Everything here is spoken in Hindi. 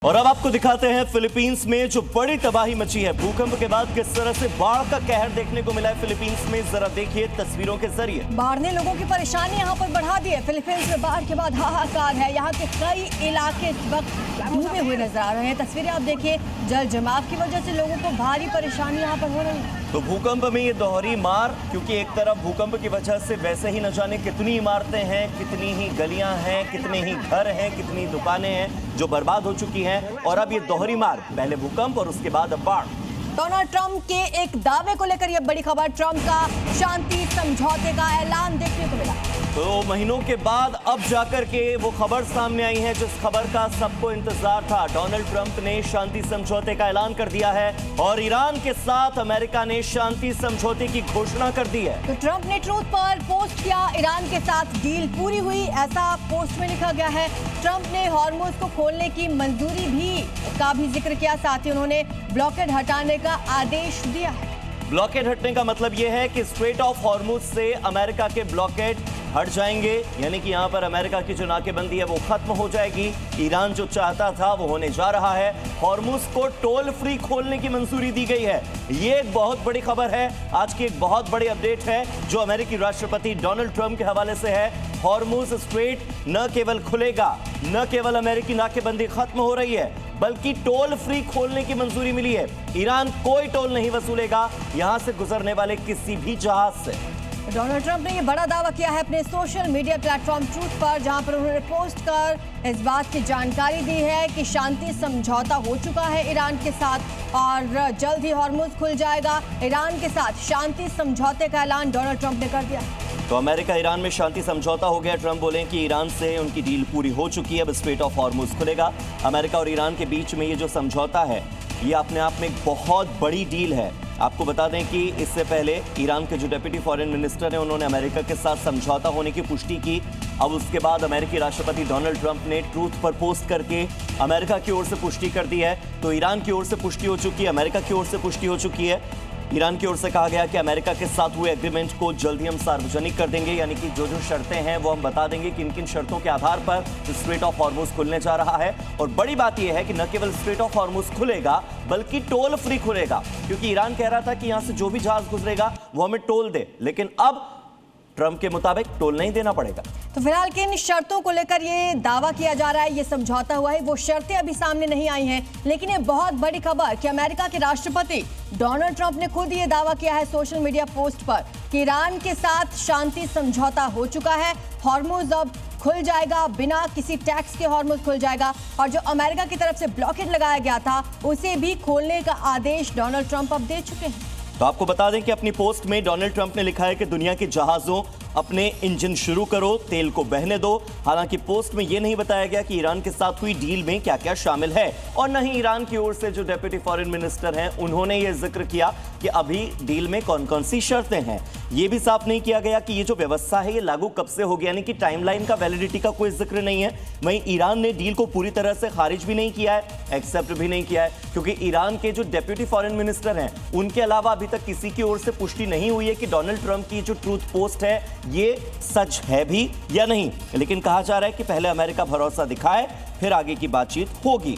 और अब आपको दिखाते हैं फिलीपींस में जो बड़ी तबाही मची है। भूकंप के बाद किस तरह से बाढ़ का कहर देखने को मिला है फिलीपींस में, जरा देखिए तस्वीरों के जरिए। बाढ़ ने लोगों की परेशानी यहाँ पर बढ़ा दी है। फिलीपींस में बाढ़ के बाद हाहाकार है। यहाँ के कई इलाके इस वक्त डूबे हुए नजर आ रहे हैं। तस्वीरें आप देखिए, जल जमाव की वजह से लोगों को भारी परेशानी यहाँ पर हो रही है। तो भूकंप में ये दोहरी मार, क्योंकि एक तरफ भूकंप की वजह से वैसे ही न जाने कितनी इमारतें हैं, कितनी ही गलियां हैं, कितने ही घर हैं, कितनी दुकानें हैं जो बर्बाद हो चुकी हैं, और अब ये दोहरी मार, पहले भूकंप और उसके बाद अब बाढ़। डोनाल्ड ट्रंप के एक दावे को लेकर यह बड़ी खबर। ट्रंप का शांति समझौते का ऐलान देखने को मिला। तो महीनों के बाद अब जाकर के वो खबर सामने आई है जिस खबर का सबको इंतजार था। डोनाल्ड ट्रंप ने शांति समझौते का ऐलान कर दिया है और ईरान के साथ अमेरिका ने शांति समझौते की घोषणा कर दी है। तो ट्रंप ने ट्रूथ पर पोस्ट किया, ईरान के साथ डील पूरी हुई, ऐसा पोस्ट में लिखा गया है। ट्रंप ने हॉर्मुज को खोलने की मंजूरी का भी जिक्र किया, साथ ही उन्होंने ब्लॉकेड हटाने का आदेश दिया है। ब्लॉकेड हटने का मतलब यह है कि स्ट्रेट ऑफ हॉर्मुज से अमेरिका के ब्लॉकेड हट जाएंगे, यानी कि यहां पर अमेरिका की जो नाकेबंदी है वो खत्म हो जाएगी। ईरान जो चाहता था वो होने जा रहा है। हॉर्मुज को टोल फ्री खोलने की मंजूरी दी गई है। ये एक बहुत बड़ी खबर है, आज की एक बहुत बड़ी अपडेट है जो अमेरिकी राष्ट्रपति डोनाल्ड ट्रंप के हवाले से है। हॉर्मुज स्ट्रेट न केवल खुलेगा, न केवल अमेरिकी नाकेबंदी खत्म हो रही है, बल्कि टोल फ्री खोलने की मंजूरी मिली है। ईरान कोई टोल नहीं वसूलेगा यहां से गुजरने वाले किसी भी जहाज से। डोनाल्ड ट्रंप ने यह बड़ा दावा किया है अपने सोशल मीडिया प्लेटफॉर्म ट्रूथ पर, जहां पर उन्होंने पोस्ट कर इस बात की जानकारी दी है कि शांति समझौता हो चुका है ईरान के साथ और जल्द ही हॉर्मुज खुल जाएगा। ईरान के साथ शांति समझौते का ऐलान डोनाल्ड ट्रंप ने कर दिया। तो अमेरिका ईरान में शांति समझौता हो गया। ट्रंप बोले कि ईरान से उनकी डील पूरी हो चुकी है, अब स्ट्रेट ऑफ हॉर्मुज खुलेगा। अमेरिका और ईरान के बीच में ये जो समझौता है ये अपने आप में एक बहुत बड़ी डील है। आपको बता दें कि इससे पहले ईरान के जो डेप्यूटी फॉरेन मिनिस्टर हैं उन्होंने अमेरिका के साथ समझौता होने की पुष्टि की। अब उसके बाद अमेरिकी राष्ट्रपति डोनाल्ड ट्रंप ने ट्रूथ पर पोस्ट करके अमेरिका की ओर से पुष्टि कर दी है। तो ईरान की ओर से पुष्टि हो चुकी है, अमेरिका की ओर से पुष्टि हो चुकी है। ईरान की ओर से कहा गया कि अमेरिका के साथ हुए एग्रीमेंट को जल्द ही हम सार्वजनिक कर देंगे, यानी कि जो जो शर्तें हैं वो हम बता देंगे कि किन शर्तों के आधार पर स्ट्रेट ऑफ हॉर्मुज खुलने जा रहा है। और बड़ी बात यह है कि न केवल स्ट्रेट ऑफ हॉर्मुज खुलेगा बल्कि टोल फ्री खुलेगा, क्योंकि ईरान कह रहा था कि यहां से जो भी जहाज गुजरेगा वो हमें टोल दे, लेकिन अब ट्रंप के मुताबिक टोल नहीं देना पड़ेगा। तो फिलहाल किन शर्तों को लेकर ये दावा किया जा रहा है, ये समझौता हुआ है, वो शर्तें अभी सामने नहीं आई हैं, लेकिन ये बहुत बड़ी खबर कि अमेरिका के राष्ट्रपति डोनाल्ड ट्रंप ने खुद ये दावा किया है सोशल मीडिया पोस्ट पर कि ईरान के साथ शांति समझौता हो चुका है। हॉर्मुज अब खुल जाएगा, बिना किसी टैक्स के हॉर्मुज खुल जाएगा, और जो अमेरिका की तरफ से ब्लॉकेड लगाया गया था उसे भी खोलने का आदेश डोनाल्ड ट्रंप अब दे चुके हैं। तो आपको बता दें कि अपनी पोस्ट में डोनाल्ड ट्रंप ने लिखा है कि दुनिया के जहाजों अपने इंजन शुरू करो, तेल को बहने दो। हालांकि पोस्ट में यह नहीं बताया गया कि ईरान के साथ हुई डील में क्या क्या शामिल है, और न ही ईरान की ओर से जो डेप्यूटी फॉरेन मिनिस्टर हैं उन्होंने यह जिक्र किया कि अभी डील में कौन कौन सी शर्तें हैं। यह भी साफ नहीं किया गया कि ये जो व्यवस्था है ये लागू कब से होगी, यानी कि टाइमलाइन का, वैलिडिटी का कोई जिक्र नहीं है। वहीं ईरान ने डील को पूरी तरह से खारिज भी नहीं किया है, एक्सेप्ट भी नहीं किया है, क्योंकि ईरान के जो डेप्यूटी फॉरेन मिनिस्टर हैं उनके अलावा अभी तक किसी की ओर से पुष्टि नहीं हुई है कि डोनाल्ड ट्रंप की जो ट्रूथ पोस्ट है ये सच है भी या नहीं। लेकिन कहा जा रहा है कि पहले अमेरिका भरोसा दिखाए, फिर आगे की बातचीत होगी।